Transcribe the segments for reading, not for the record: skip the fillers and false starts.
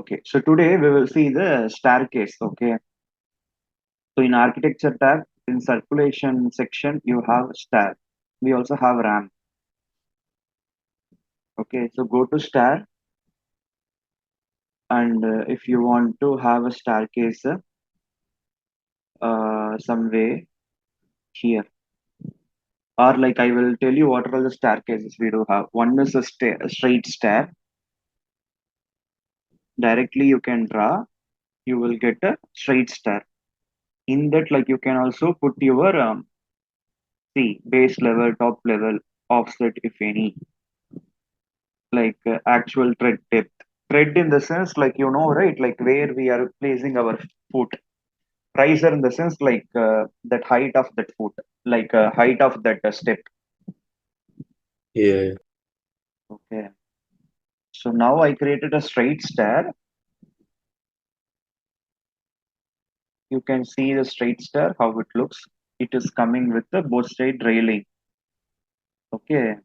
Okay, so today we will see the staircase. Okay, so in architecture tab, in circulation section, you have stair. We also have ramp. Okay, so go to stair, and if you want to have a staircase some way here, or like I will tell you what are all the staircases we do have. One is a straight stair. Directly you can draw, you will get a straight stair. In that, like you can also put your see base level, top level, offset if any, like actual tread depth. Tread in the sense, like right, like where we are placing our foot. Riser in the sense, like that height of that foot, like height of that step. Yeah. Okay. So now I created a straight stair. You can see the straight stair, how it looks. It is coming with the both side railing. Okay.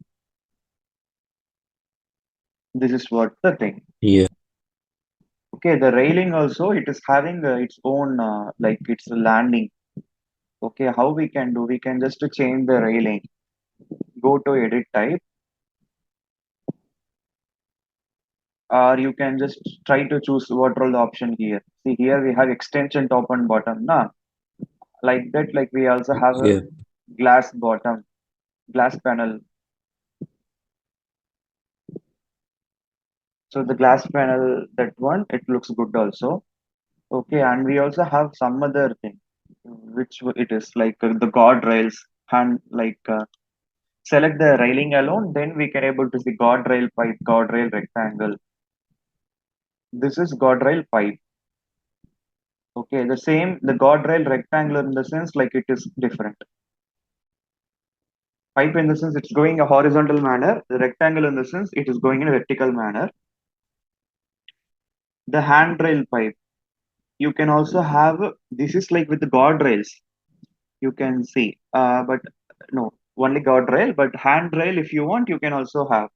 This is what the thing. Yeah. Okay, the railing also it is having its own like it's a landing. Okay, how we can do? We can just change the railing. Go to edit type, or you can just try to choose what all the option here. See here we have extension top and bottom. Nah, like that. Like we also have a Yeah. glass bottom, glass panel. So the glass panel, that one, it looks good also. Okay, and we also have some other thing, which it is like the guardrails and like select the railing alone, then we can able to see guardrail pipe, guardrail rectangle. This is guardrail pipe. Okay, the same, the guardrail rectangular in the sense like it is different. Pipe in the sense it's going a horizontal manner. The rectangle in the sense it is going in a vertical manner. The handrail pipe, you can also have, this is like with the guardrails. You can see, but no, only guardrail, but handrail if you want, you can also have.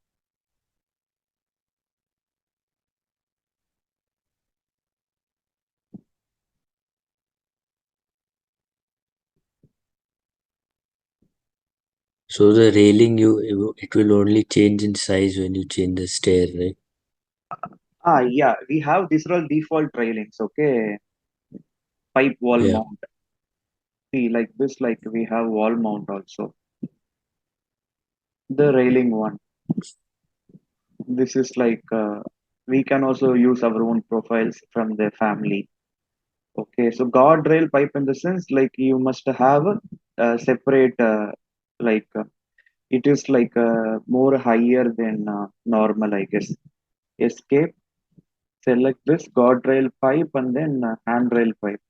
So the railing it will only change in size when you change the stair, right? Yeah, we have these are all default railings. Okay, pipe wall Yeah. mount. See, like this, like we have wall mount also. The railing one. This is like we can also use our own profiles from the family. Okay, so guardrail pipe in the sense like you must have a separate like it is like more higher than normal, I guess. Escape, select this guardrail pipe and then handrail pipe.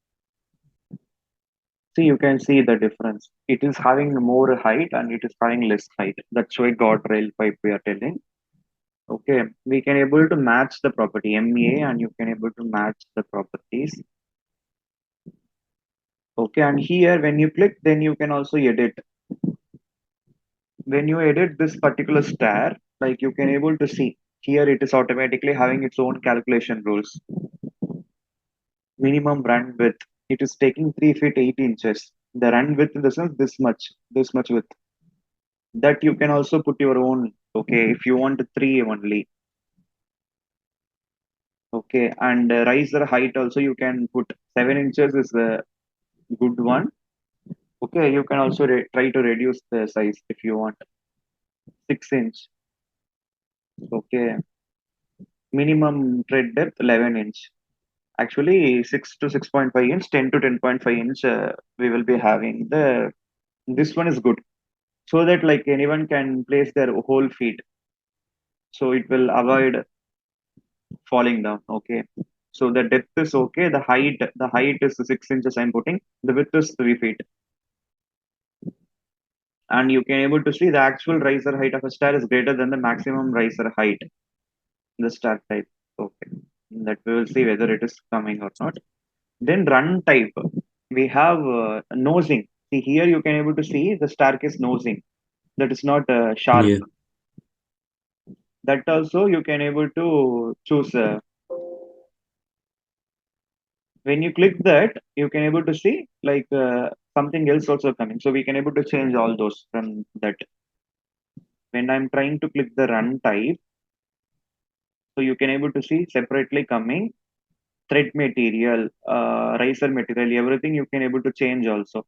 See, you can see the difference. It is having more height and it is having less height. That's why guardrail pipe we are telling. Okay, we can able to match the property MEA and you can able to match the properties. Okay, and here when you click, then you can also edit. When you edit this particular stair, like you can able to see here it is automatically having its own calculation rules. Minimum run width, it is taking 3 feet 8 inches. The run width in the sense this much width. That you can also put your own. Okay, if you want 3 only. Okay, and riser height also you can put 7 inches is a good one. Okay, you can also try to reduce the size if you want. 6 inch. Okay, minimum tread depth 11 inch. Actually, 6 to 6.5 inch, 10 to 10.5 inch, we will be having the. This one is good, so that like anyone can place their whole feet, so it will avoid falling down. Okay, so the depth is okay. The height is 6 inches. I'm putting the width is 3 feet, and you can able to see the actual riser height of a stair is greater than the maximum riser height in the stair type. Okay, that we will see whether it is coming or not. Then run type, we have nosing. See here you can able to see the staircase nosing. That is not sharp. Yeah. That also you can able to choose. When you click that, you can able to see like something else also coming. So we can able to change all those from that. When I'm trying to click the run type, so you can able to see separately coming thread material, riser material, everything you can able to change also.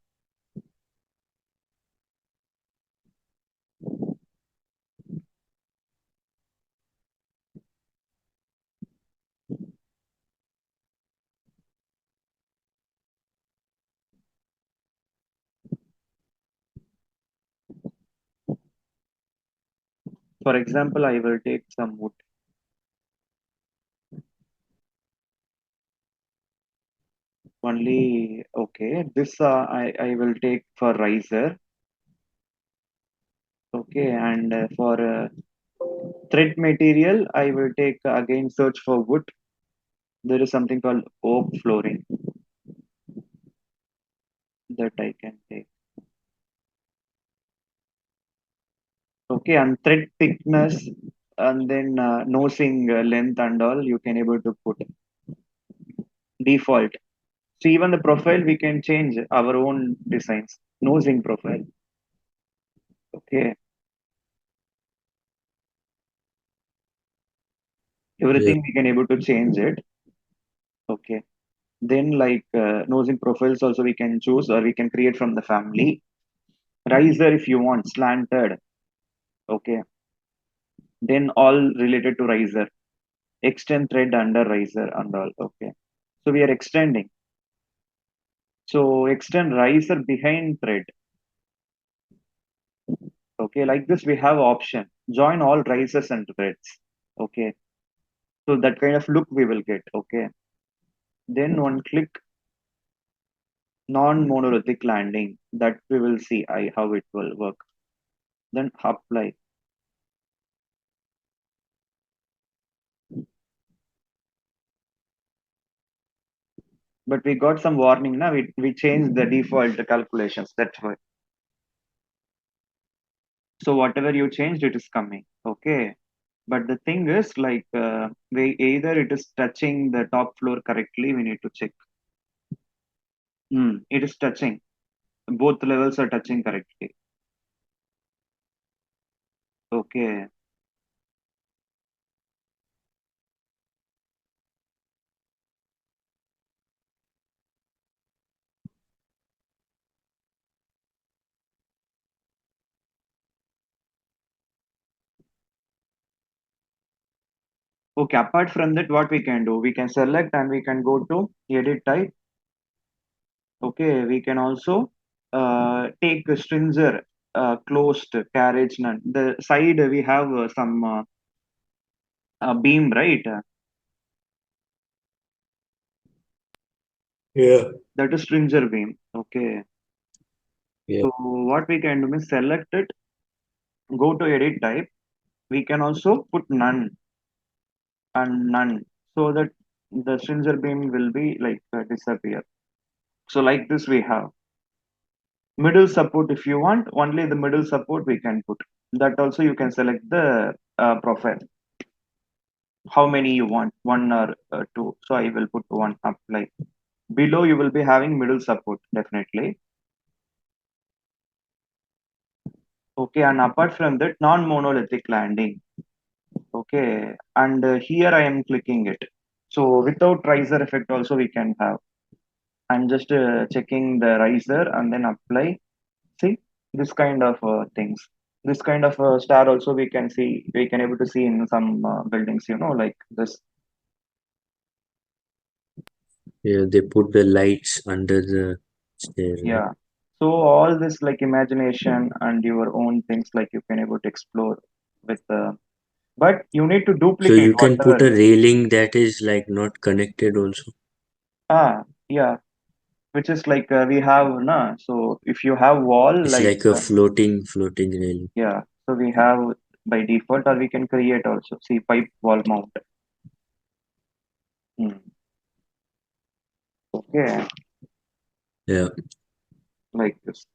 For example, I will take some wood. Only okay. This I will take for riser. Okay, and for thread material, I will take again search for wood. There is something called oak flooring that I can take. Okay, and thread thickness and then nosing length and all you can able to put default. So even the profile we can change our own designs. Nosing profile. Okay, Yeah. everything we can able to change it. Okay, then like nosing profiles also we can choose or we can create from the family. Riser if you want slanted. Okay, then all related to riser. Extend thread under riser and all. Okay, so we are extending. So extend riser behind thread. Okay, like this we have option. Join all risers and threads. Okay, so that kind of look we will get. Okay, then one click non-monolithic landing. That we will see how it will work. Then apply. But we got some warning now. We changed the default calculations. That's why. So whatever you changed, it is coming. Okay. But the thing is, like, we either it is touching the top floor correctly. We need to check. It is touching. Both levels are touching correctly. Okay. Okay. Apart from that, what we can do? We can select and we can go to edit type. Okay. We can also take a stringer closed carriage none. The side we have some beam, right? Yeah. That is stringer beam. Okay. Yeah. So what we can do is select it, go to edit type. We can also put none and none so that the stringer beam will be like disappear. So like this we have middle support. If you want only the middle support we can put that also. You can select the profile, how many you want, one or two. So I will put one. Apply. Below you will be having middle support definitely. Okay, and apart from that non-monolithic landing. Okay, and here I am clicking it. So without riser effect also we can have. I'm just checking the riser and then apply. See this kind of things. This kind of star also we can see. We can able to see in some buildings. Like this. Yeah. They put the lights under the stair, right? Yeah. So all this like imagination and your own things like you can able to explore with. But you need to So duplicate you can whatever put a you. railing that is like not connected also. Yeah, which is like we have na. So if you have wall It's like like a floating railing. yeah, so we have by default or we can create also. See pipe wall mount. Hmm. Okay, Yeah. like this.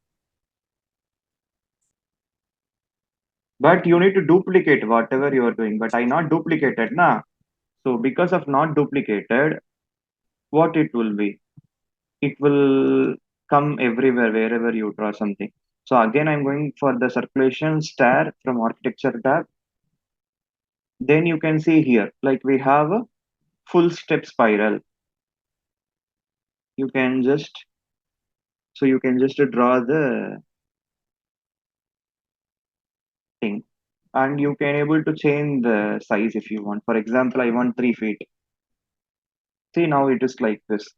But you need to duplicate whatever you are doing. But I not duplicated na. So because of not duplicated, what it will be? It will come everywhere wherever you draw something. So again, I'm going for the circulation stair from architecture tab. Then you can see here, like we have a full step spiral. You can just, so you can just draw the thing, and you can able to change the size if you want. For example, I want 3 feet. See, now it is like this.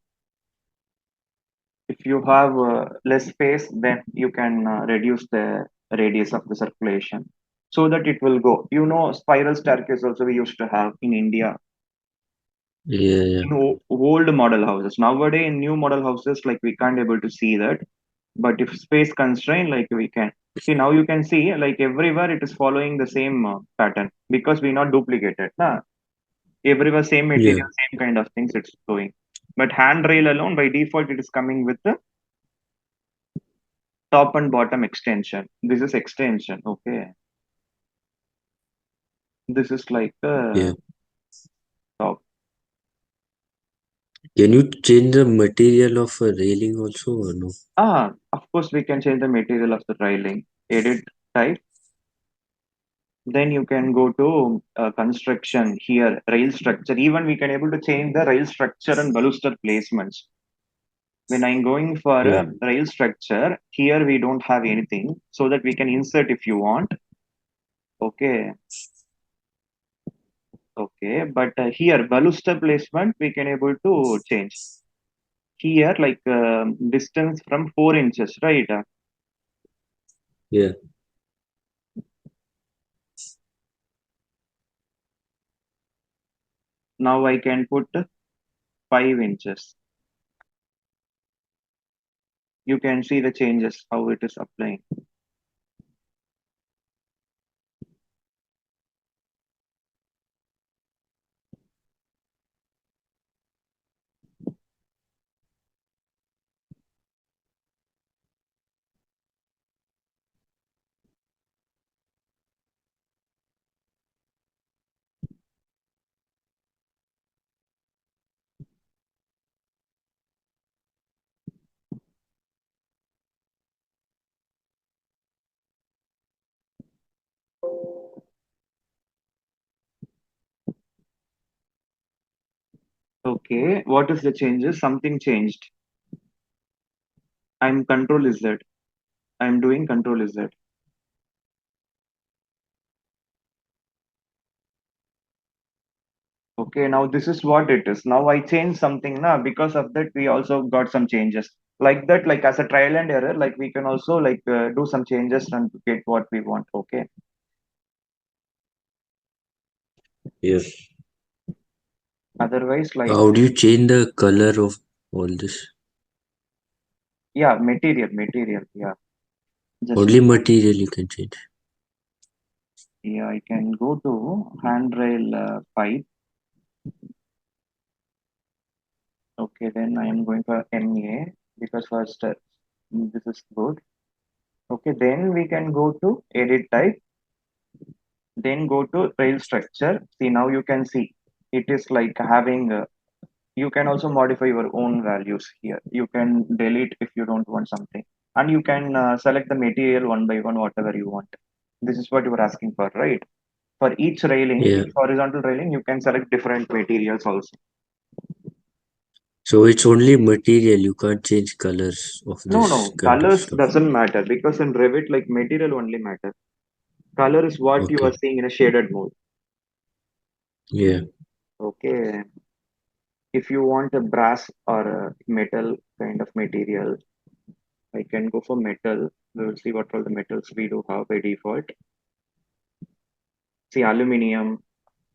If you have less space, then you can reduce the radius of the circulation so that it will go. You know, spiral staircase also we used to have in India Yeah, yeah, in old model houses. Nowadays, in new model houses, like we can't able to see that. But if space constraint, like we can see now, you can see like everywhere it is following the same pattern because we not duplicated. Nah? Everywhere same yeah, material, same kind of things it's doing. But handrail alone by default it is coming with the top and bottom extension. This is extension. Okay, this is like yeah. top. Can you change the material of a railing also or no? Of course we can change the material of the railing. Edit type. Then you can go to construction here, rail structure. Even we can able to change the rail structure and baluster placements. When I'm going for Yeah, a rail structure, here we don't have anything, so that we can insert if you want. Okay, okay. But here baluster placement we can able to change. Here like distance from 4 inches, right? yeah. Now I can put 5 inches. You can see the changes how it is applying. Okay, what is the changes? Something changed. I'm control Z. I'm doing control Z. Okay, now this is what it is. Now I changed something now. Because of that, we also got some changes. Like that, like as a trial and error, like we can also like do some changes and get what we want. Okay. Yes. Otherwise, like How do you change the color of all this? yeah, material. Yeah, just Only material you can change. yeah, I can go to handrail pipe. Okay, then I am going for MA because first this is good. Okay, then we can go to edit type, then go to rail structure. See, now you can see it is like having, you can also modify your own values here. You can delete if you don't want something, and you can select the material one by one, whatever you want. This is what you were asking for, right? For each railing, Yeah. each horizontal railing, you can select different materials also. So it's only material. You can't change colors of No, this no, kind of colors stuff. doesn't matter because in Revit, like material only matter. Color is what you are Okay. seeing in a shaded mode. Yeah. Okay. If you want a brass or a metal kind of material, I can go for metal. We'll see what all the metals we do have by default. See, aluminum,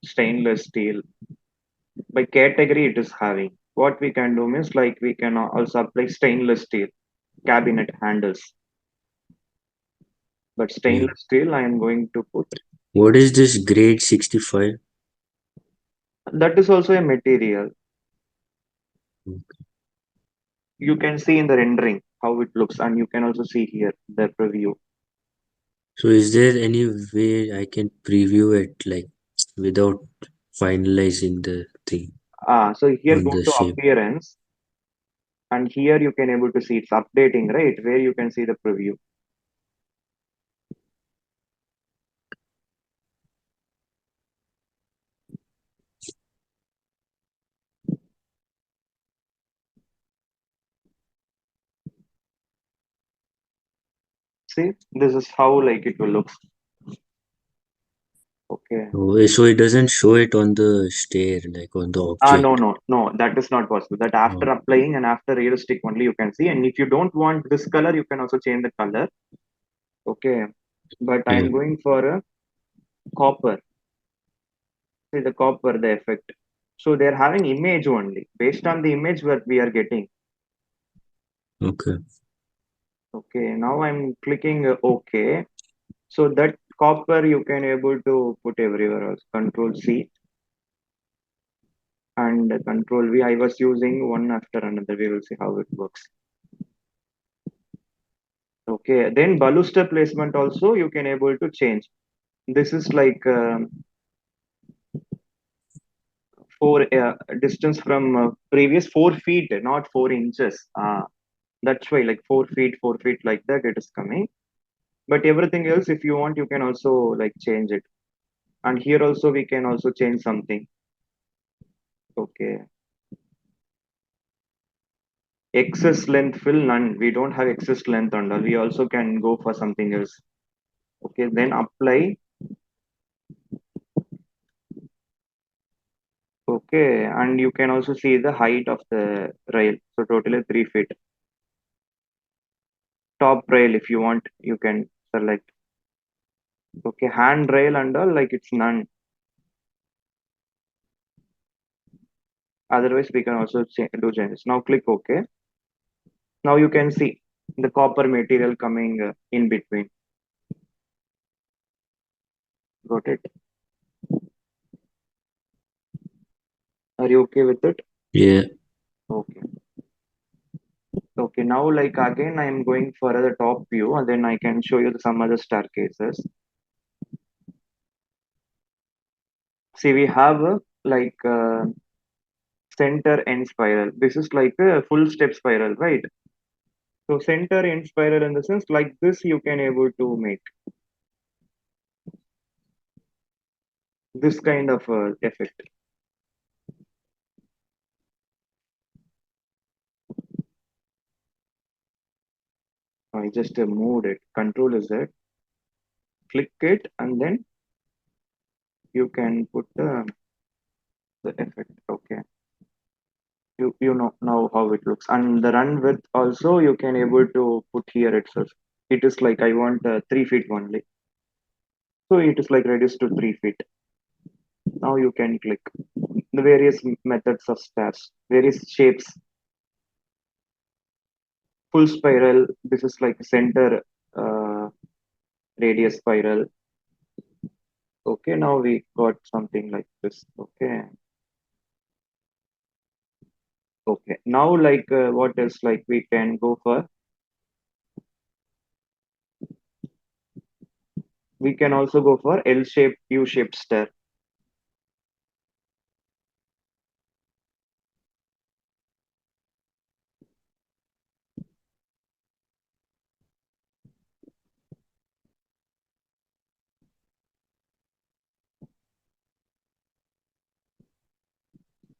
stainless steel. By category, it is having. What we can do is like we can also apply stainless steel cabinet handles. But Yeah. stainless steel, I am going to put. What is this grade 65? That is also a material. You can see in the rendering how it looks, and you can also see here the preview. So is there any way I can preview it like without finalizing the thing? So here on go the to shape. appearance, and here you can able to see it's updating, right? Where you can see the preview. See, this is how like it will look. Okay. So it doesn't show it on the stair, like on the No, object. no, no, that is not possible. That after Oh, applying and after realistic only you can see. And if you don't want this color, you can also change the color. Okay. But yeah. I'm going for a copper. See the copper, the effect. So they're having image only. Based on the image what we are getting. Okay. Okay. Now I'm clicking OK. So that copper you can able to put everywhere else. Control C and Control V. I was using one after another. We will see how it works. Okay. Then baluster placement also you can able to change. This is like four distance from previous 4 feet, not 4 inches. That's why like 4 feet, 4 feet like that it is coming. But everything else, if you want, you can also like change it. And here also we can also change something. Okay. Excess length fill none. We don't have excess length and all. We also can go for something else. Okay. Then apply. Okay. And you can also see the height of the rail. So totally 3 feet. Top rail, if you want, you can select. Okay. Hand rail and all, like it's none. Otherwise, we can also do changes. Now click OK. Now you can see the copper material coming in between. Got it? Are you okay with it? Yeah. Okay. Okay. Now, like again, I am going for the top view, and then I can show you some other staircases. See, we have like center end spiral. This is like a full step spiral, right? So center end spiral in the sense like this, you can able to make this kind of effect. I just moved it. Control is it. Click it, and then you can put the effect. Okay. You know now how it looks, and the run width also you can able to put here itself. It is like I want 3 feet only, so it is like reduced to 3 feet. Now you can click the various methods of stairs, various shapes. Full spiral, this is like center uh, radius spiral. Okay, now we got something like this. Okay. Okay, now like what else, like we can go for, we can also go for L-shaped, U-shaped stair.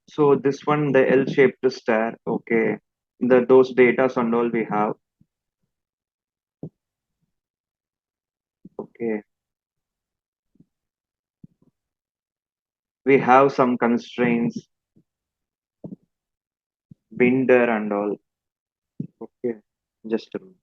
So this one, the L-shaped stair, okay. Those data and all we have. Okay. We have some constraints, binder and all. Okay. Just a minute.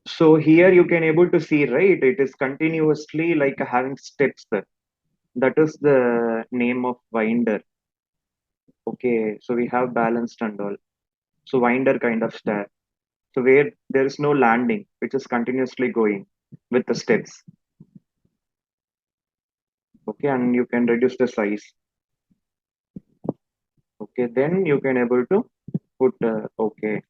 So here you can able to see, right? It is continuously like having steps. That is the name of binder. Okay. So we have balanced and all. So winder kind of stair. So where there is no landing, which is continuously going with the steps. Okay, and you can reduce the size. Okay, then you can able to put okay.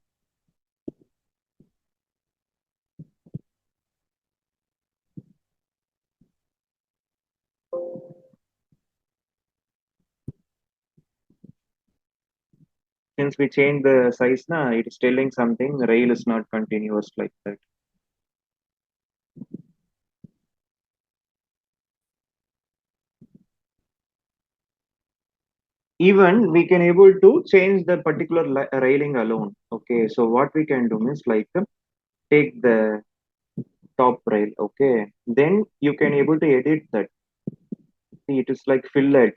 Since we change the size now, it is telling something rail is not continuous like that. Even we can able to change the particular railing alone. Okay, so what we can do is like take the top rail. Okay, then you can able to edit that. See, it is like fillet.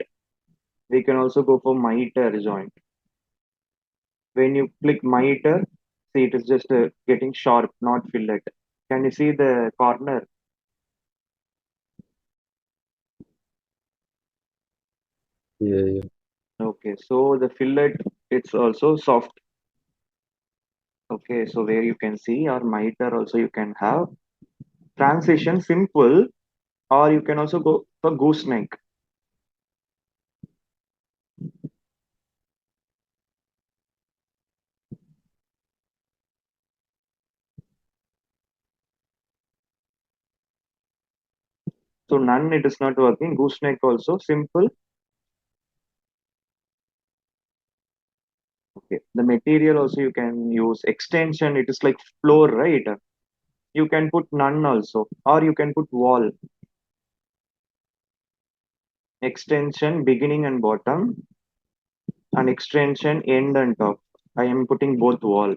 We can also go for miter joint. When you click miter, see it is just getting sharp, not fillet. Can you see the corner? Yeah, yeah. Okay, so the fillet it's also soft. Okay, so where you can see or miter also you can have transition simple, or you can also go for gooseneck. So none it is not working. Gooseneck also simple. Okay, the material also you can use extension. It is like floor, right? You can put none also, or you can put wall extension beginning and bottom, and extension end and top. I am putting both wall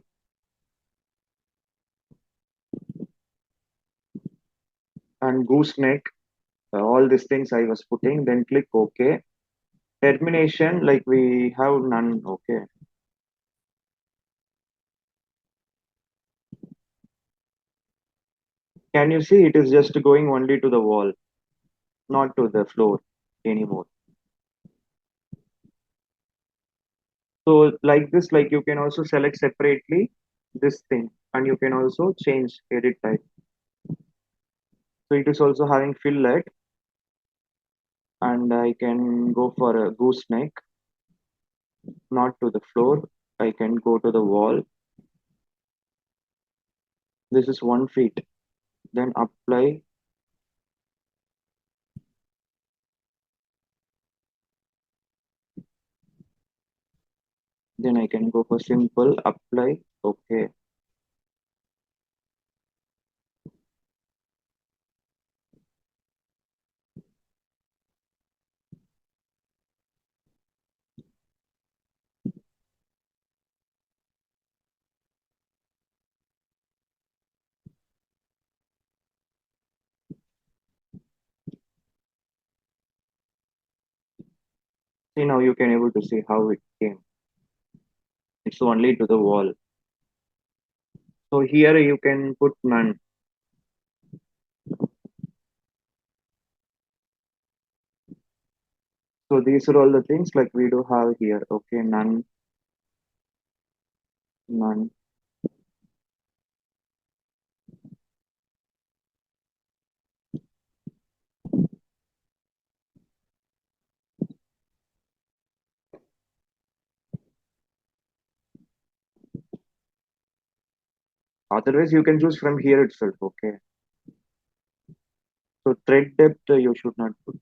and gooseneck. All these things I was putting. Then click OK. Termination like we have none. Okay. Can you see it is just going only to the wall, not to the floor anymore. So like this, like you can also select separately this thing, and you can also change edit type. So it is also having fillet, and I can go for a gooseneck, not to the floor. I can go to the wall. This is 1 feet. Then apply. Then I can go for simple apply. Okay. See now you can able to see how it came. It's only to the wall. So here you can put none. So these are all the things like we do have here. Okay, none, none. Otherwise, you can choose from here itself. Okay. So thread depth you should not put.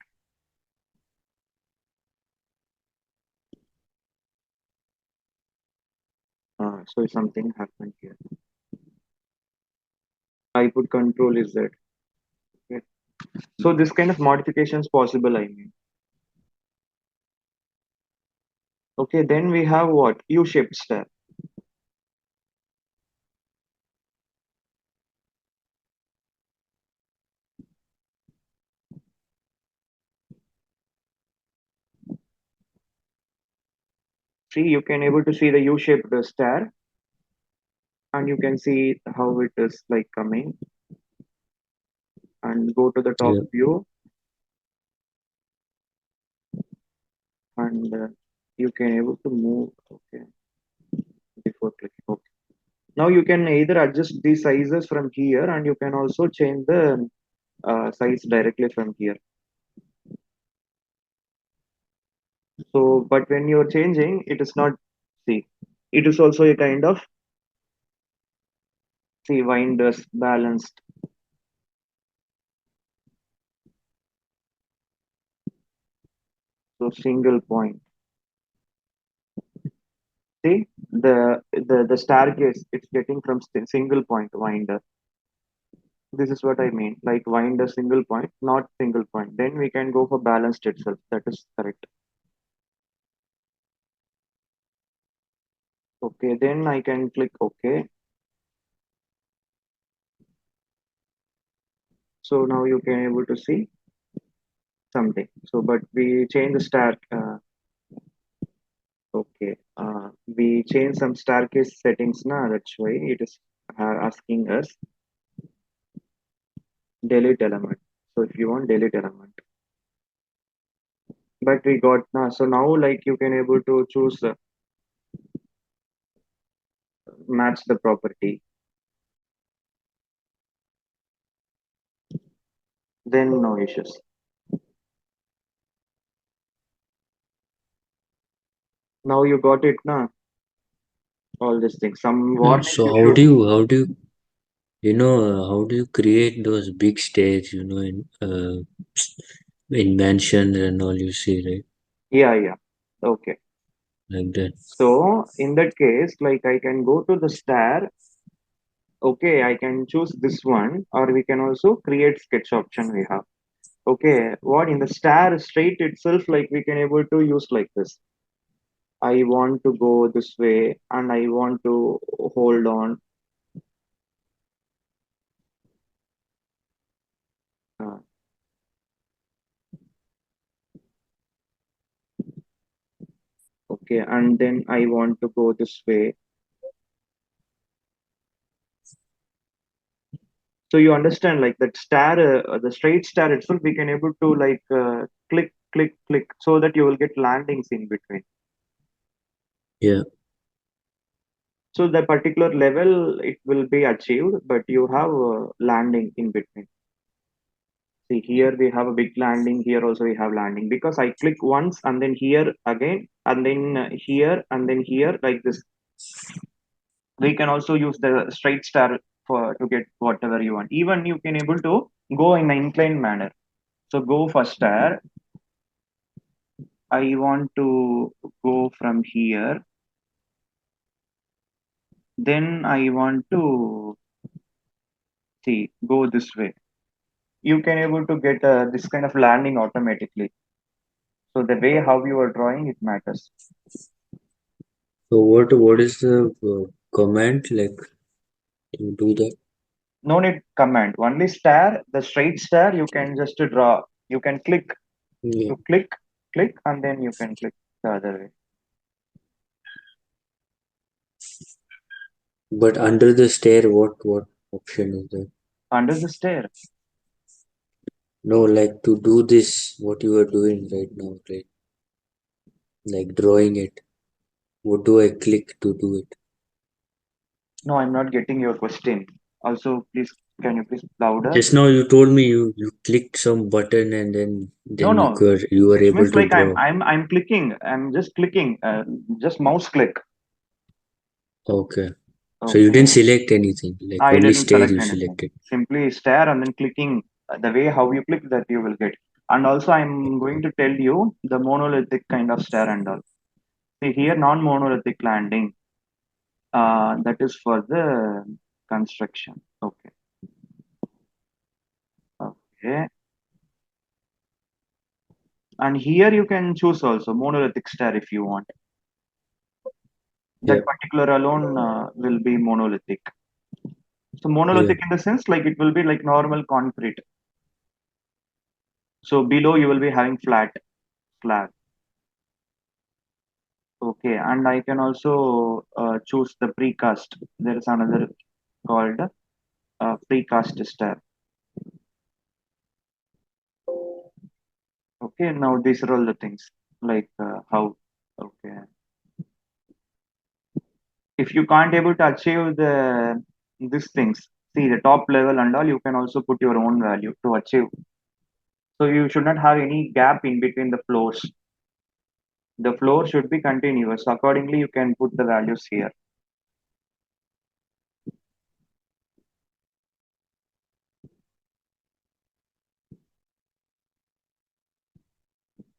So something happened here. I put control is that. Okay. So this kind of modifications possible. I mean. Okay. Then we have what U-shaped stair. See, you can able to see the U-shaped stair, and you can see how it is like coming. And go to the top Yeah. view, and you can able to move. Okay. before clicking. Okay. Now you can either adjust the sizes from here, and you can also change the size directly from here. So, but when you're changing, it is not, see, it is also a kind of, see, winders balanced. So single point. See, the staircase, it's getting from single point winder. This is what I mean, like wind a single point, not single point. Then we can go for balanced itself. That is correct. Okay, then I can click OK. So now you can able to see something. So, but we change the stack. Okay, we change some staircase settings now. That's why it is asking us delete element. So if you want delete element, but we got now. So now like you can able to choose match the property. Then no issues. Now you got it now. All these things. Some warnings So you should. how do you create those big stairs, in mansions and all you see, right? Yeah, yeah. Okay. Like that. So in that case, like I can go to the stair. Okay, I can choose this one, or we can also create sketch option we have. Okay, what in the stair straight itself, like we can able to use like this. I want to go this way, and I want to hold on. Uh, okay, and then I want to go this way. So you understand, like that stair, the straight stair itself, we can able to like click, click, click, so that you will get landings in between. Yeah. So the particular level it will be achieved, but you have landing in between. See here we have a big landing. Here also we have landing because I click once and then here again and then here and then here like this. We can also use the straight star for to get whatever you want. Even you can able to go in an inclined manner. So go for star. I want to go from here. Then I want to see go this way. You can able to get this kind of landing automatically. So the way how you are drawing it matters. So what is the command like to do that? No need command. Only star, the straight star you can just draw. You can click, Yeah. you click, click, and then you can click the other way. But under the stair, what option is there? Under the stair. No, like to do this, what you are doing right now, right? Like drawing it. What do I click to do it? No, I'm not getting your question. Also, please, can you please louder? Just now you told me you clicked some button and then No, then no. you were It able means to like draw. I'm clicking. I'm just clicking. Just mouse click. Okay. So you didn't Okay. select anything, like I only didn't stair select you anything. selected. Simply stare and then clicking the way how you click that you will get. And also, I'm going to tell you the monolithic kind of stare and all. See here, non-monolithic landing. That is for the construction. Okay. Okay. And here you can choose also monolithic stair if you want. Yeah, That particular alone will be monolithic. So yeah. monolithic in the sense like it will be like normal concrete. So below you will be having flat slab. Okay, and I can also choose the precast. There is another called precast stair. Okay, now these are all the things like how. Okay, If you can't able to achieve these things, see the top level and all, you can also put your own value to achieve. So you should not have any gap in between the floors. The floor should be continuous. Accordingly, you can put the values here.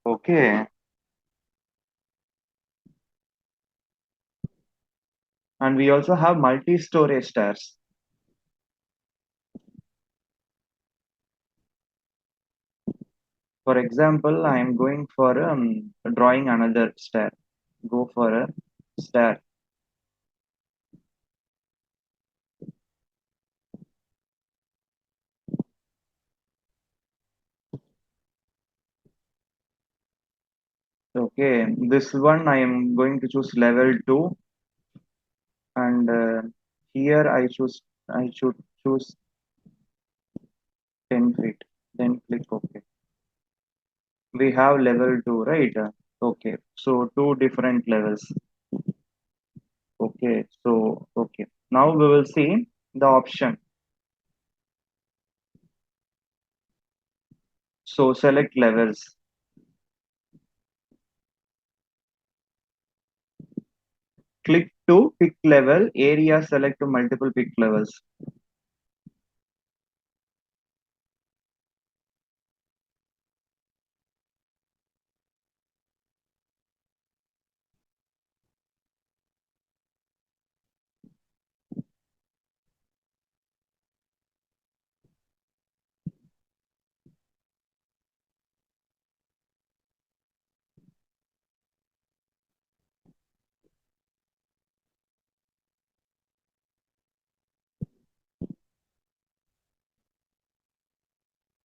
Okay. And we also have multi-story stairs. For example, I am going for drawing another stair. Go for a stair. Okay, this one I am going to choose level 2, and here I should choose 10 feet. Then click OK. We have level 2, right? Okay, so two different levels. Okay, so okay. Now we will see the option. So select levels. Click to pick level. Area select to multiple pick levels.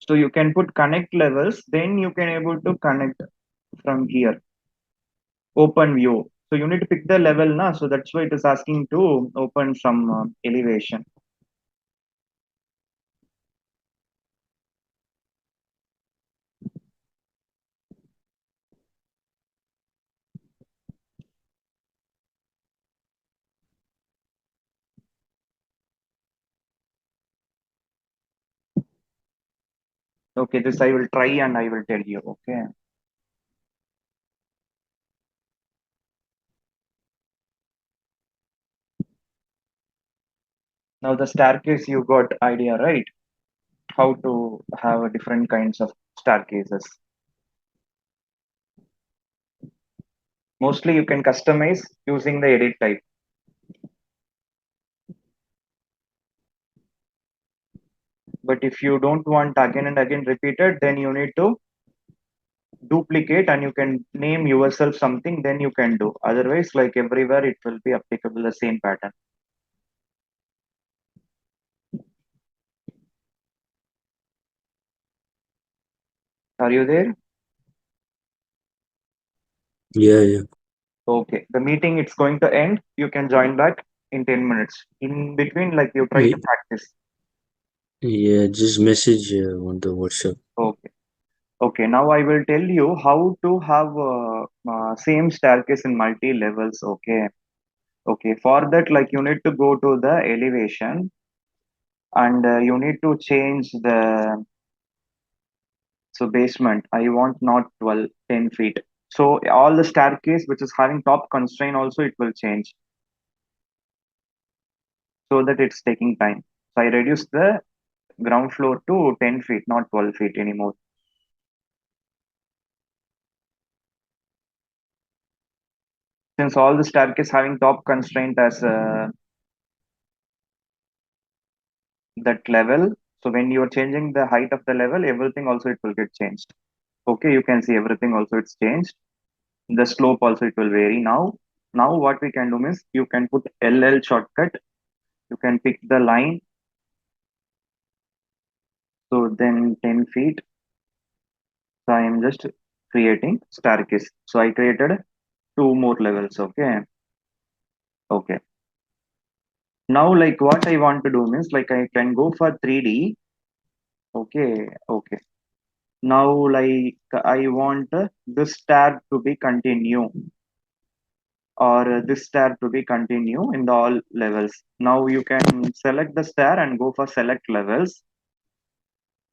So you can put connect levels, then you can able to connect from here. Open view. So you need to pick the level now. So that's why it is asking to open some elevation. Okay, this I will try and I will tell you. Okay. Now the staircase you got idea, right? How to have different kinds of staircases. Mostly you can customize using the edit type. But if you don't want again and again repeated, then you need to duplicate and you can name yourself something, then you can do. Otherwise, like everywhere, it will be applicable the same pattern. Are you there? Yeah. Okay. The meeting it's going to end. You can join back in 10 minutes. In between, like you try to Y- practice. Yeah, just message on the WhatsApp. Okay. Okay. Now I will tell you how to have same staircase in multi levels. Okay. Okay. For that, like you need to go to the elevation and you need to change the so basement. I want not 12, 10 feet. So all the staircase which is having top constraint also it will change so that it's taking time. So I reduce the ground floor to 10 feet, not 12 feet anymore. Since all the staircase having top constraint as that level, so when you are changing the height of the level, everything also it will get changed. Okay, you can see everything also it's changed. The slope also it will vary now. Now what we can do is you can put LL shortcut. You can pick the line. So then 10 feet. So I am just creating staircase. So I created two more levels. Okay. Okay. Now like what I want to do means like I can go for 3D. Okay. Okay. Now like I want this tab to be continue. or this stair to be continue in the all levels. Now you can select the stair and go for select levels,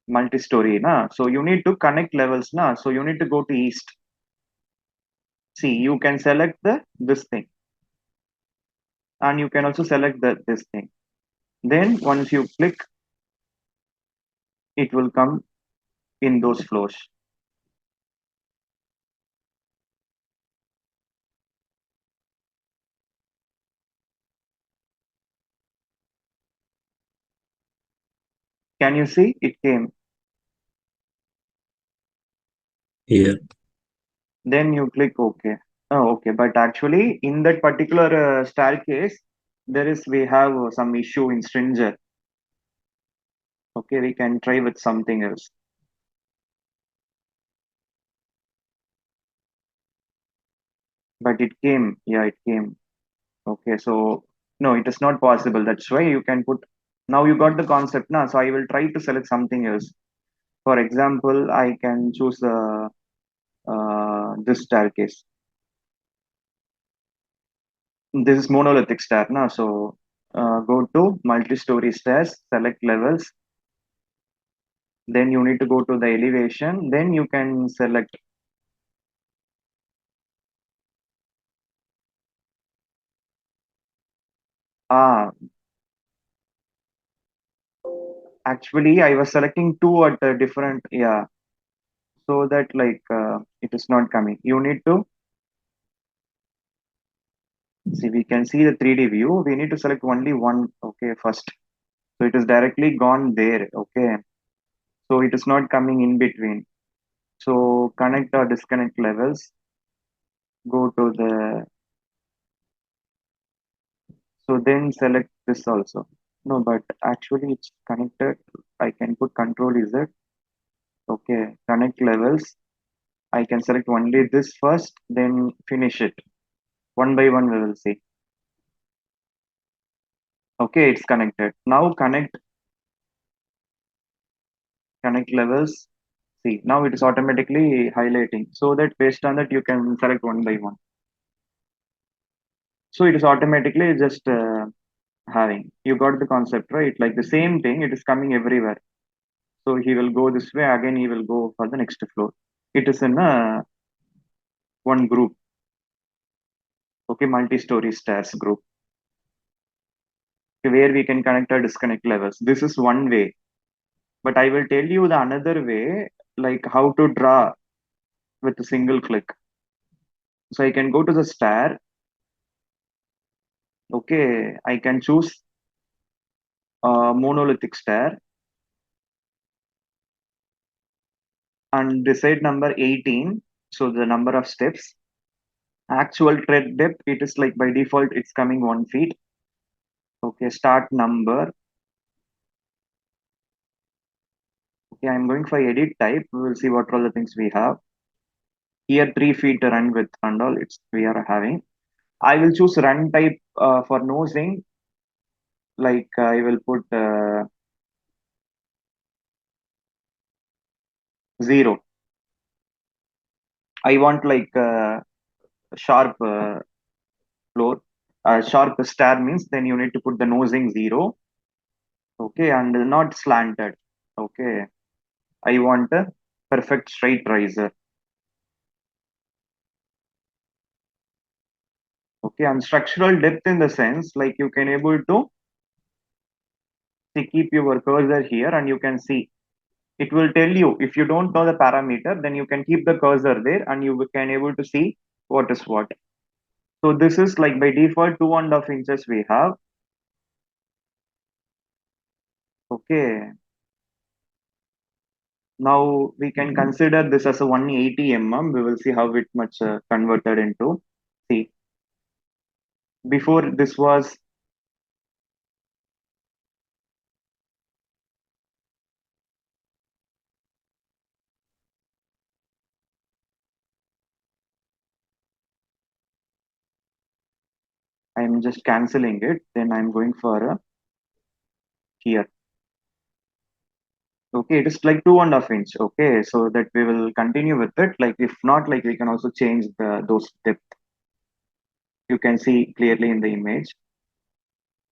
multi-story, na. So you need to connect levels, na. So you need to go to east. See, you can select the this thing, and you can also select the this thing. Then once you click, it will come in those floors. Can you see? It came. Yeah. Then you click OK. Oh, okay. But actually, in that particular staircase, we have some issue in Stringer. Okay, we can try with something else. But it came. Yeah, it came. Okay, so no, it is not possible. That's why you can put. Now you got the concept now. So I will try to select something else. For example, I can choose this staircase. This is monolithic stair now. So go to multi-story stairs, select levels. Then you need to go to the elevation. Then you can select. Ah, actually, I was selecting two at a different. Yeah, so that it is not coming. You need to see. We can see the 3D view. We need to select only one. Okay, first. So it is directly gone there. Okay, so it is not coming in between. So connect or disconnect levels. Go to the. So then select this also. No, but actually it's connected. I can put Control Z. Okay, connect levels. I can select only this first, then finish it. One by one, we will see. Okay, it's connected. Now connect levels. See, now it is automatically highlighting. So that based on that, you can select one by one. So it is automatically just having. You got the concept, right? Like the same thing, it is coming everywhere. So he will go this way, again he will go for the next floor. It is in one group. Okay, multi-story stairs group, where we can connect or disconnect levels. This is one way. But I will tell you the another way, like how to draw with a single click. So I can go to the stair. Okay, I can choose monolithic stair and decide number 18. So the number of steps. Actual tread depth, it is like by default, it's coming 1 feet. Okay, start number. Okay, I'm going for edit type. We will see what all the things we have. Here 3 feet run width and all it's we are having. I will choose run type for nosing. Like I will put 0. I want like sharp floor. Sharp stair means then you need to put the nosing 0. Okay, and not slanted. Okay, I want a perfect straight riser. Okay, and structural depth in the sense like you can able to see, keep your cursor here and you can see it will tell you if you don't know the parameter then you can keep the cursor there and you can able to see what is what. So this is like by default 2.5 inches we have. Okay, now we can consider this as a 180 mm. We will see how it much converted into. See, before this was. I'm just canceling it. Then I'm going for here. Okay, it is like 2.5 inch. Okay, so that we will continue with it. Like if not, like we can also change the those depth. You can see clearly in the image.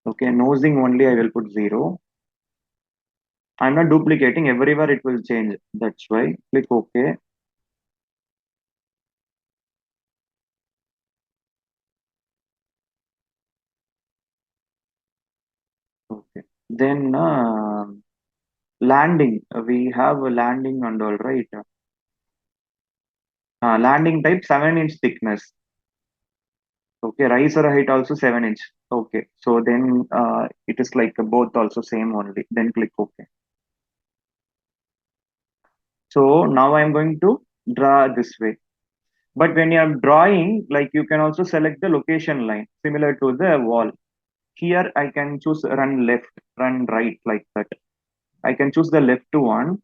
Okay, nosing only I will put 0. I'm not duplicating, everywhere it will change. That's why click OK. Okay. Then landing. We have a landing and all right. Landing type 7-inch thickness. Okay, riser height also 7-inch. Okay, so then it is like both also same only. Then click OK. So now I'm going to draw this way. But when you are drawing, like you can also select the location line similar to the wall. Here I can choose run left, run right like that. I can choose the left one.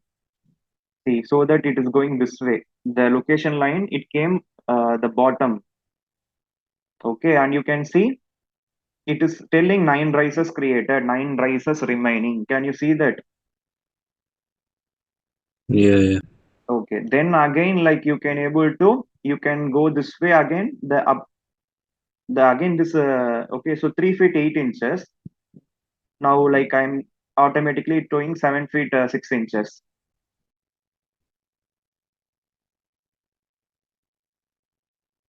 See, so that it is going this way. The location line, it came the bottom. Okay, and you can see it is telling 9 rises created, 9 rises remaining. Can you see that? Yeah, yeah. Okay, then again, like you can able to, you can go this way again. The up, the again this. Okay, so 3 feet 8 inches. Now, like I'm automatically doing 7 feet 6 inches.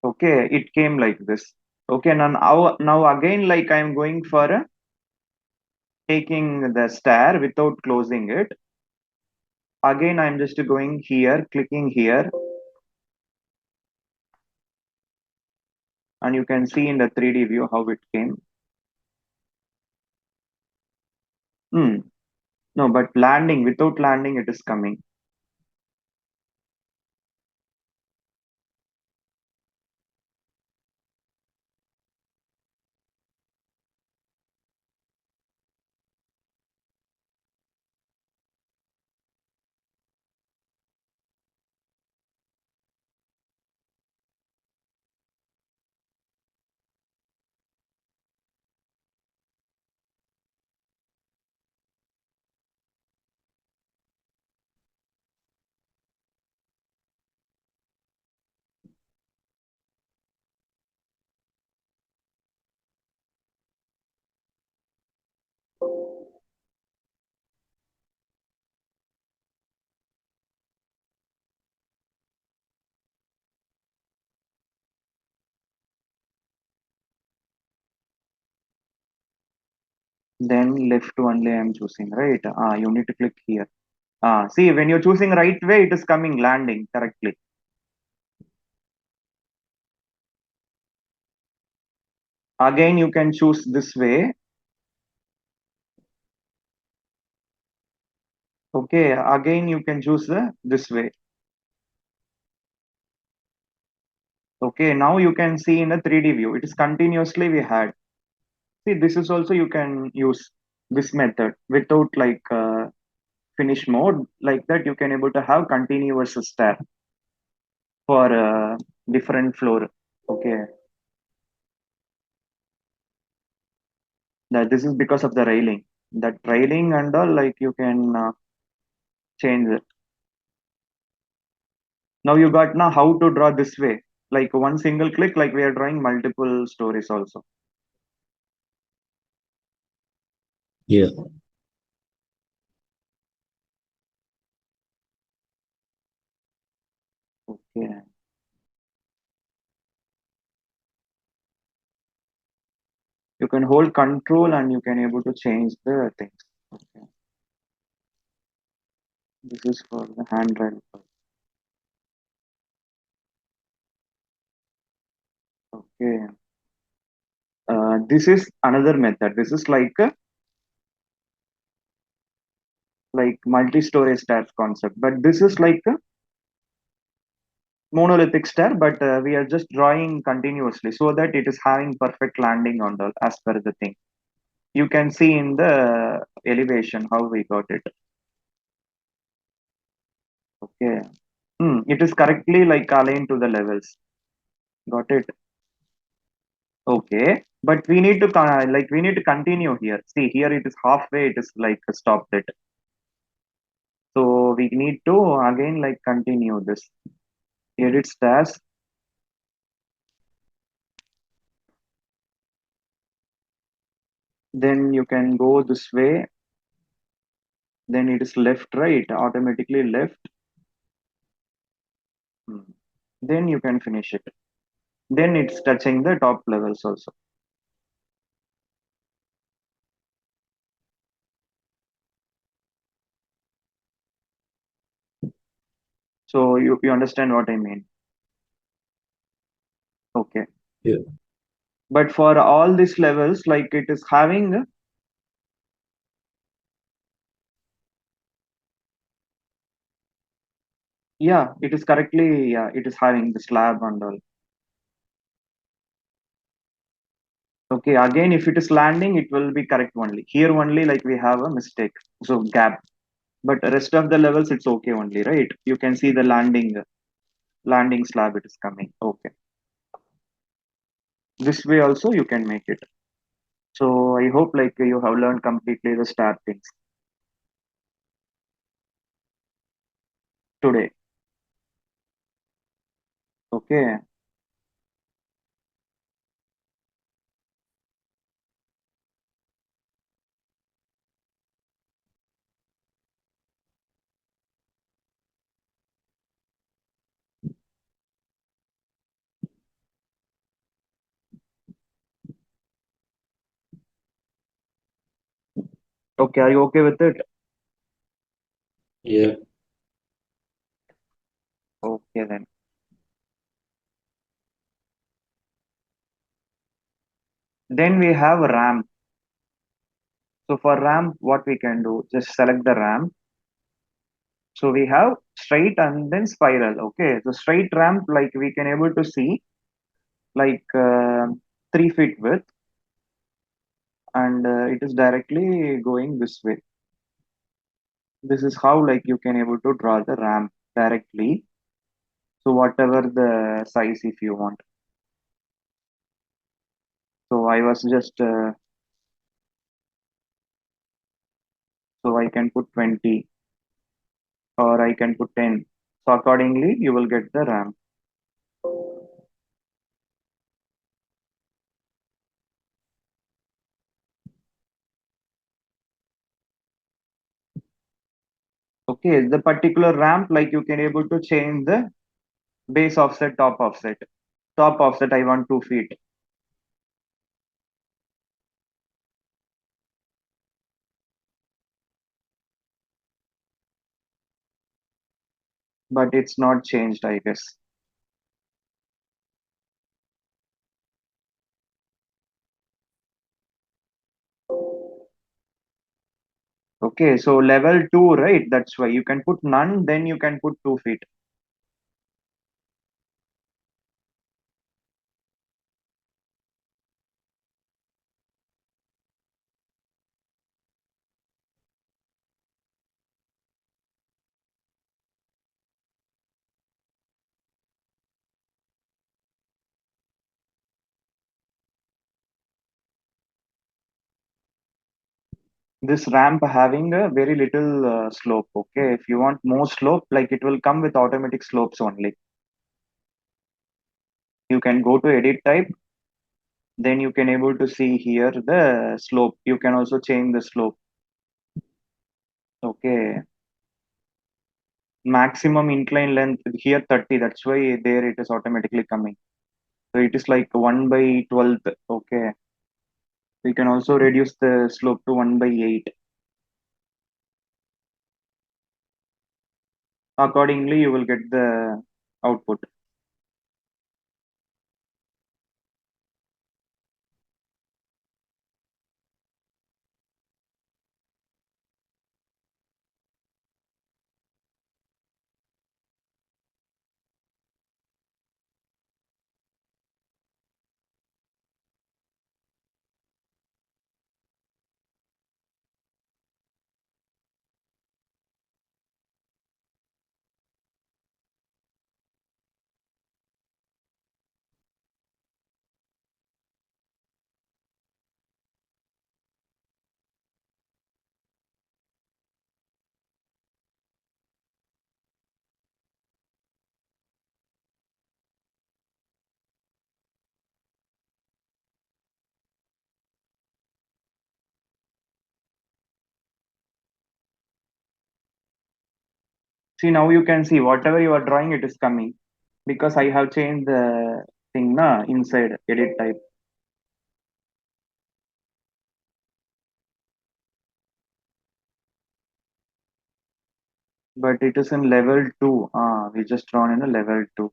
Okay, it came like this. Okay, now again, like I'm going for taking the stair without closing it. Again, I'm just going here, clicking here, and you can see in the 3D view how it came. Hmm. No, but landing, without landing, it is coming. Then left only I'm choosing, right? You need to click here. See, when you're choosing right way, it is coming landing correctly. Again, you can choose this way. Okay, again you can choose this way. Okay, now you can see in the 3D view, it is continuously we had. See, this is also you can use this method without like finish mode. Like that, you can able to have continuous stair for different floor. Okay, that this is because of the railing. That railing and all like you can change it. Now you got now how to draw this way. Like one single click, like we are drawing multiple stories also. Yeah. Okay. You can hold control and you can able to change the things. Okay. This is for the handrail. Okay. This is another method. This is like multi-story stairs concept, but this is like a monolithic stair, but we are just drawing continuously so that it is having perfect landing on the as per the thing. You can see in the elevation how we got it. Okay. It is correctly like aligned to the levels. Got it. Okay. But we need to like we need to continue here. See here it is halfway. It is like stopped it. So we need to again like continue this. Edit stairs. Then you can go this way. Then it is left, right, automatically left. Hmm. Then you can finish it. Then it's touching the top levels also. So you understand what I mean? Okay. Yeah. But for all these levels, like it is having, yeah, it is correctly, yeah, it is having the slab and all. Okay, again, if it is landing, it will be correct only. Here only, like we have a mistake, so gap. But rest of the levels, it's okay only, right? You can see the landing slab, it is coming. Okay, this way also you can make it. So I hope like you have learned completely the start things today. Okay, okay, are you okay with it? Yeah. Okay then. Then we have ramp. So for ramp, what we can do, just select the ramp. So we have straight and then spiral. Okay, so straight ramp, like we can able to see like 3 feet width, and it is directly going this way. This is how like you can able to draw the ramp directly. So whatever the size if you want. So I was just so I can put 20 or I can put 10. So accordingly you will get the ramp. Okay, the particular ramp like you can able to change the base offset, top offset. Top offset I want 2 feet, but it's not changed I guess. Okay, so level 2, right? That's why you can put none, then you can put 2 feet. This ramp having a very little slope. Okay, if you want more slope, like it will come with automatic slopes only. You can go to edit type, then you can able to see here the slope. You can also change the slope. Okay, maximum incline length here 30. That's why there it is automatically coming. So it is like 1 by 12th. Okay, we can also reduce the slope to 1 by 8. Accordingly, you will get the output. See, now you can see whatever you are drawing, it is coming because I have changed the thing na inside edit type. But it is in level 2. We just drawn in a level 2.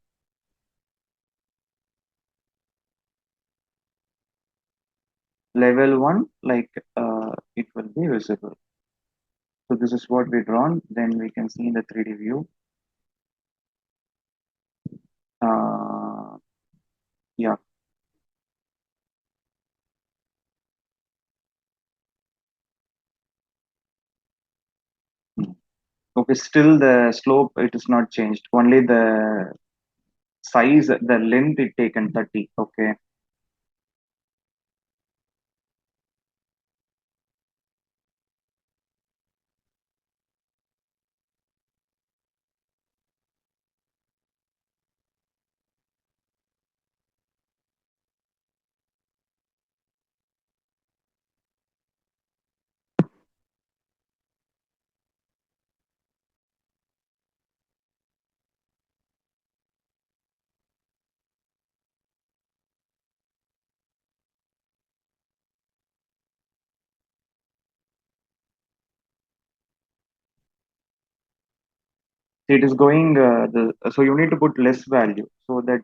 Level 1, like it will be visible. So this is what we drawn. Then we can see in the 3D view. Uh, yeah. Okay, still the slope, it is not changed. Only the size, the length it taken 30. Okay. It is going so you need to put less value so that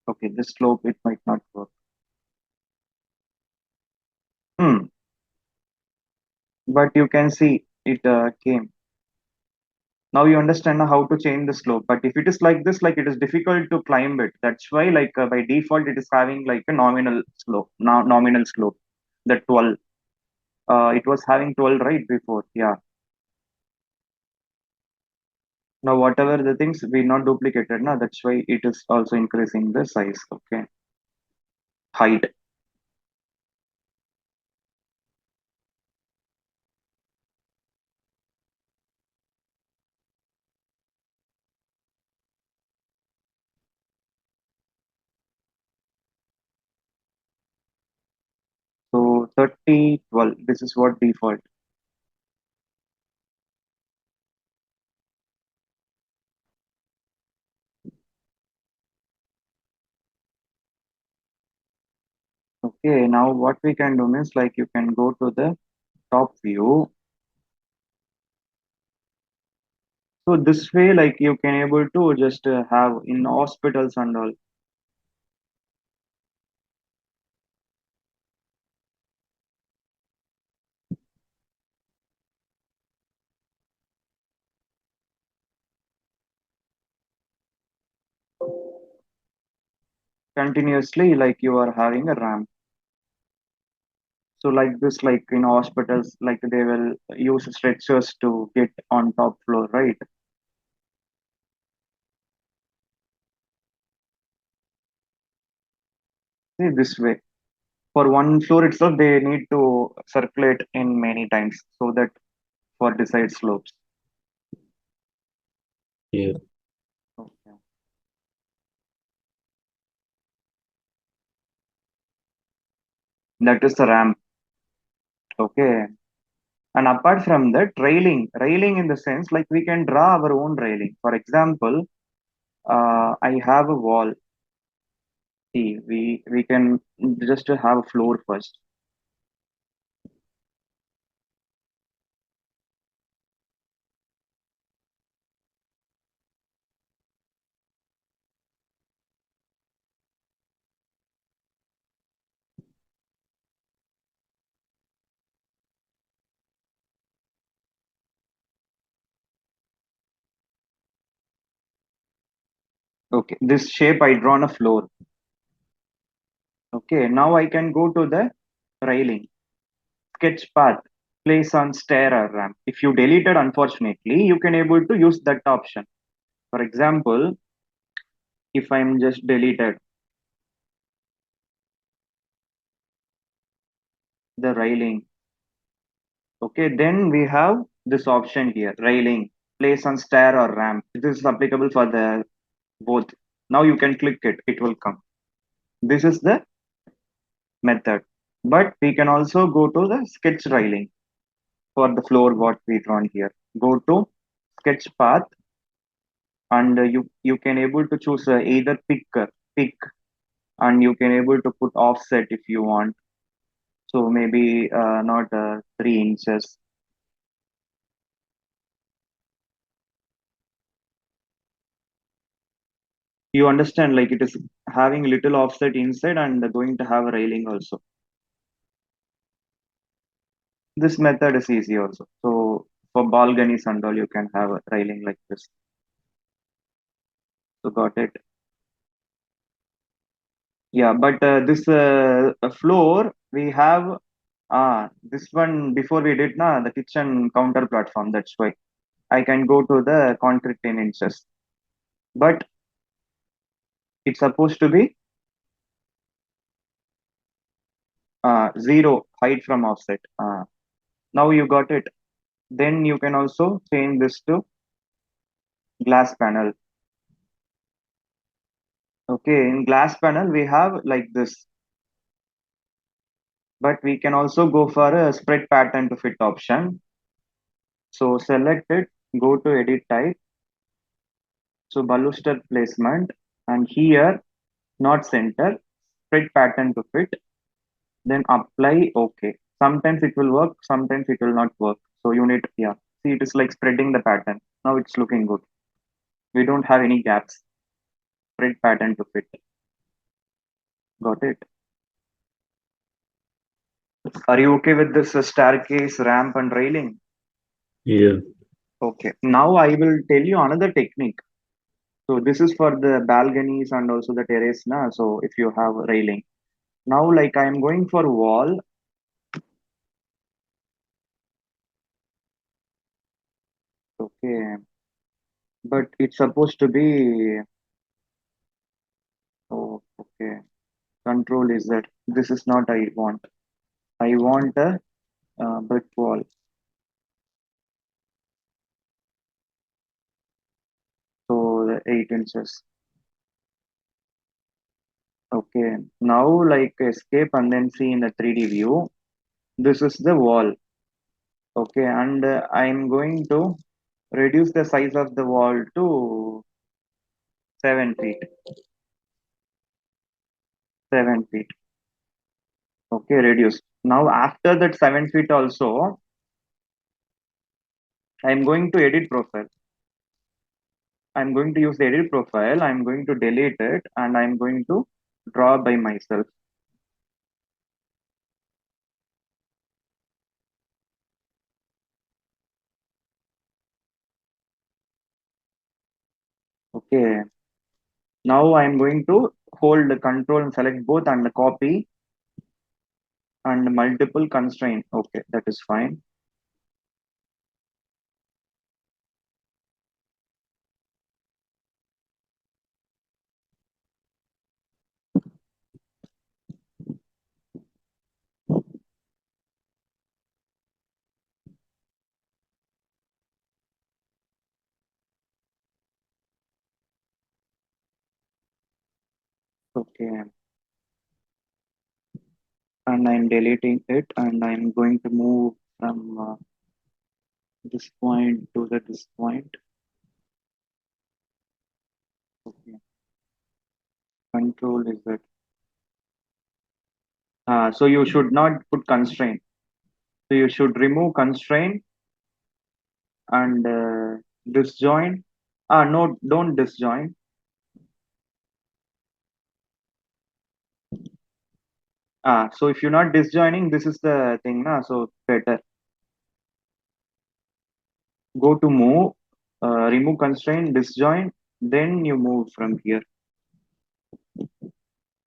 okay, this slope it might not work. Hmm. But you can see it came. Now you understand how to change the slope. But if it is like this, like it is difficult to climb it. That's why, like by default, it is having like a nominal slope, nominal slope, the 12. It was having 12 right before. Yeah. Now whatever the things we not duplicated, now that's why it is also increasing the size. Okay. Height. So 30, 12. This is what default. Okay. Now what we can do is like you can go to the top view. So this way, like you can able to just have in hospitals and all. Continuously like you are having a ramp. So like this, like in hospitals, like they will use stretchers to get on top floor, right? See this way. For one floor itself, they need to circulate in many times so that for desired slopes. Yeah. Okay. That is the ramp. Okay. And apart from that, railing in the sense like we can draw our own railing. For example, I have a wall. See, we can just have a floor first. Okay, this shape I drawn a floor. Okay, now I can go to the railing. Sketch path, place on stair or ramp. If you deleted, unfortunately, you can able to use that option. For example, if I'm just deleted, the railing. Okay, then we have this option here, railing, place on stair or ramp. This is applicable for the both. Now you can click it, it will come. This is the method. But we can also go to the sketch railing for the floor what we drawn here. Go to sketch path and you can able to choose either pick and you can able to put offset if you want. So maybe not 3 inches. You understand, like it is having little offset inside and going to have a railing also. This method is easy also. So for balconies and all, you can have a railing like this. So got it. Yeah, but this floor we have this one before we did na the kitchen counter platform. That's why I can go to the concrete 10 inches. But it's supposed to be zero height from offset. Now you got it. Then you can also change this to glass panel. Okay, in glass panel we have like this, but we can also go for a spread pattern to fit option. So select it, go to edit type. So baluster placement and here not center, spread pattern to fit, then apply OK. Sometimes it will work, sometimes it will not work. So you need, yeah, see it is like spreading the pattern. Now it's looking good. We don't have any gaps. Spread pattern to fit. Got it. Are you okay with this staircase, ramp, and railing? Yeah. Okay. Now I will tell you another technique. So this is for the balconies and also the terrace, na. So if you have railing. Now, like I am going for wall. Okay. But it's supposed to be. Oh, okay. Control is that. This is not I want. I want a brick wall. So the 8 inches. Okay. Now, like escape and then see in the 3D view. This is the wall. Okay, and I'm going to reduce the size of the wall to 7 feet. 7 feet. Okay, reduce. Now after that 7 feet also, I'm going to edit profile. I'm going to use the edit profile. I'm going to delete it and I'm going to draw by myself. Okay. Now I'm going to hold the control and select both and copy and multiple constraint. Okay, that is fine. Okay. And I'm deleting it and I'm going to move from this point to this point. Okay. Control is it. So you should not put constraint. So you should remove constraint and disjoin. No, don't disjoin. So if you're not disjoining, this is the thing. So better go to move, remove constraint, disjoin, then you move from here.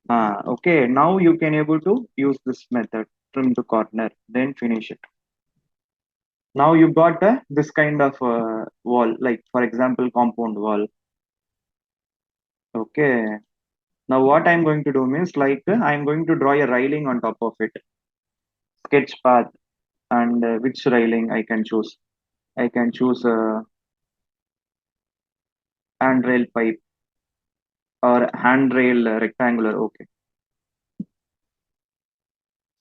Okay, now you can able to use this method, trim the corner, then finish it. Now you got this kind of wall, like for example, compound wall. Okay. Now what I'm going to do means like I'm going to draw a railing on top of it. sketch path, and which railing I can choose. I can choose handrail pipe or handrail rectangular. Okay.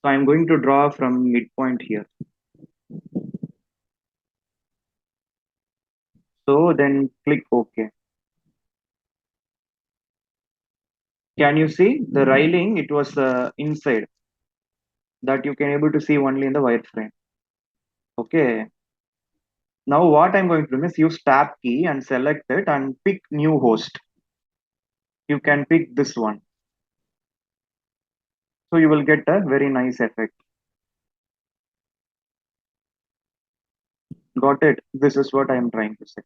So I'm going to draw from midpoint here. So then click OK. Can you see the railing? It was inside that you can able to see only in the wireframe. Okay. Now what I'm going to do is use tab key and select it and pick new host. You can pick this one. So you will get a very nice effect. Got it? This is what I am trying to say.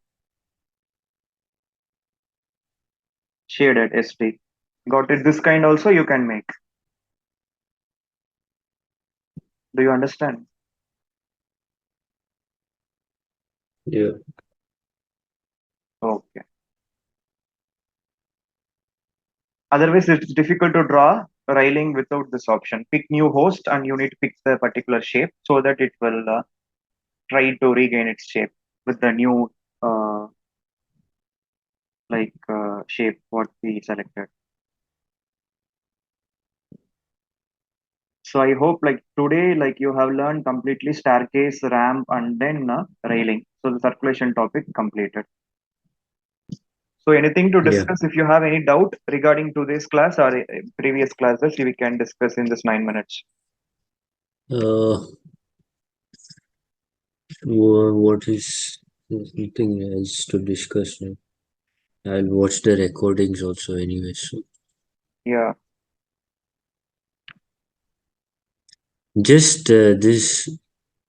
Shaded SD. Got it? This kind also you can make. Do you understand? Yeah. Okay. Otherwise, it's difficult to draw a railing without this option. Pick new host and you need to pick the particular shape so that it will try to regain its shape with the new shape what we selected. So I hope like today like you have learned completely staircase, ramp, and then railing. So the circulation topic completed. So anything to Yeah. discuss? If you have any doubt regarding today's class or previous classes, we can discuss in this 9 minutes. Uh, what is there's nothing else to discuss now. I'll watch the recordings also anyway. So Yeah. just this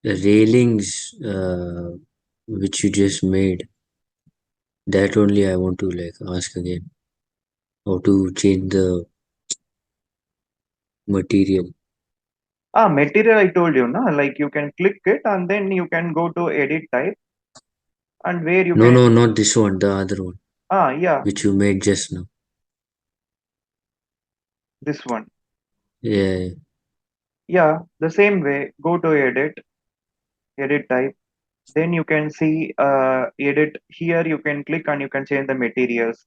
railings which you just made. That only I want to like ask again. How to change the material. Material I told you, no? Like you can click it and then you can go to edit type and where you No, can. no, not this one. The other one, Yeah, which you made just now. this one. Yeah, Yeah, the same way. Go to edit type. Then you can see edit here. You can click and you can change the materials.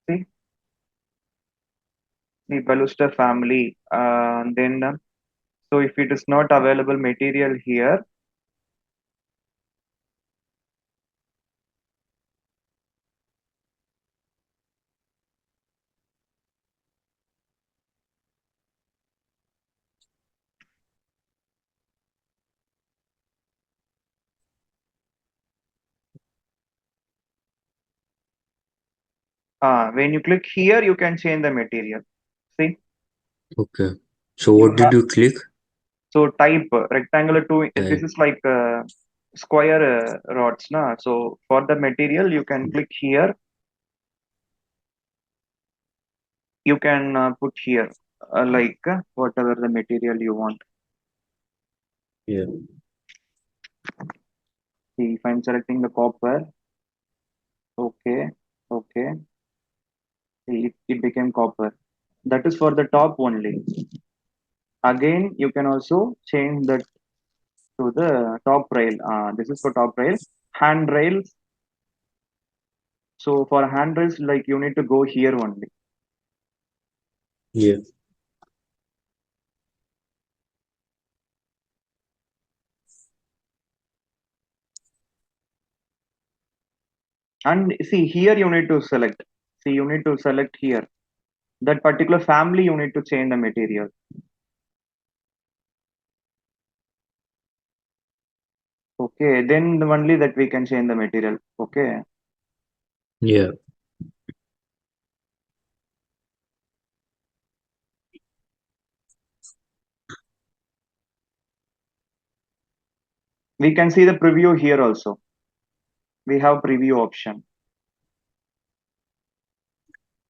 See the baluster family. Then so if it is not available material here, when you click here, you can change the material. See, okay. So you what did have you click? so type rectangular two. This Type. is like square rods, na. So for the material, you can click here. You can put here whatever the material you want. Yeah. See, if I'm selecting the copper, okay, okay. See, it became copper. That is for the top only. Again, you can also change that to the top rail. This is for top rail. Handrails. So for handrails, like you need to go here only. Yeah. And see here you need to select. See, you need to select here. That particular family, you need to change the material. Okay, then only that we can change the material. Okay. Yeah. We can see the preview here also. We have preview option.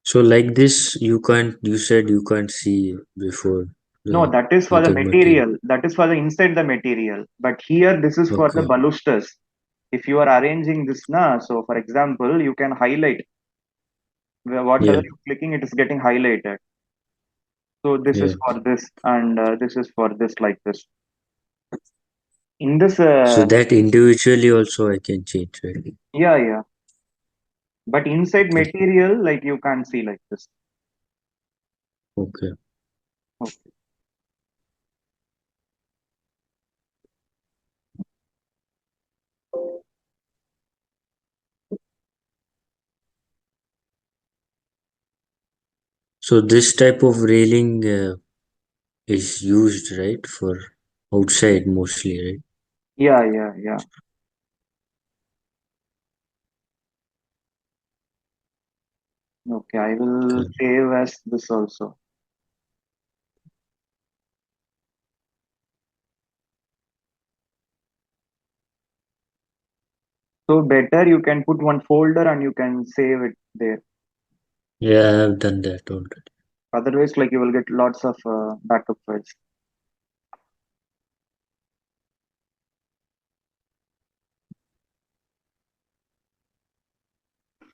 So like this, you can't. You said you can't see before No, the that is for the other material. material. That is for the inside the material. But here, this is for the Okay. balusters. If you are arranging this now, so for example, you can highlight whatever Yeah. you're clicking, it is getting highlighted. So this Yeah. is for this, and this is for this, like this. In this, So that individually also I can change, right? yeah, yeah. But inside Okay. material, like you can't see like this. Okay. Okay. So this type of railing is used, right, for outside mostly, right? Yeah, yeah, yeah. Okay, I will Okay. save as this also. So better you can put one folder and you can save it there. Yeah, I have done that already. Otherwise, like you will get lots of backup files.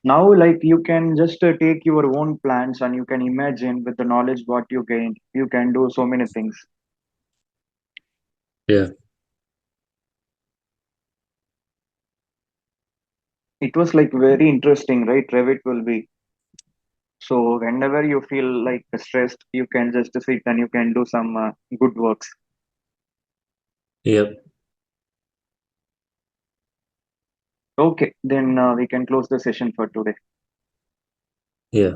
Now, like you can just take your own plans and you can imagine with the knowledge what you gained, you can do so many things. Yeah. It was like very interesting, right? Revit will be. So whenever you feel like stressed, you can just sit and you can do some good works. Yep. Okay, then we can close the session for today. Yeah.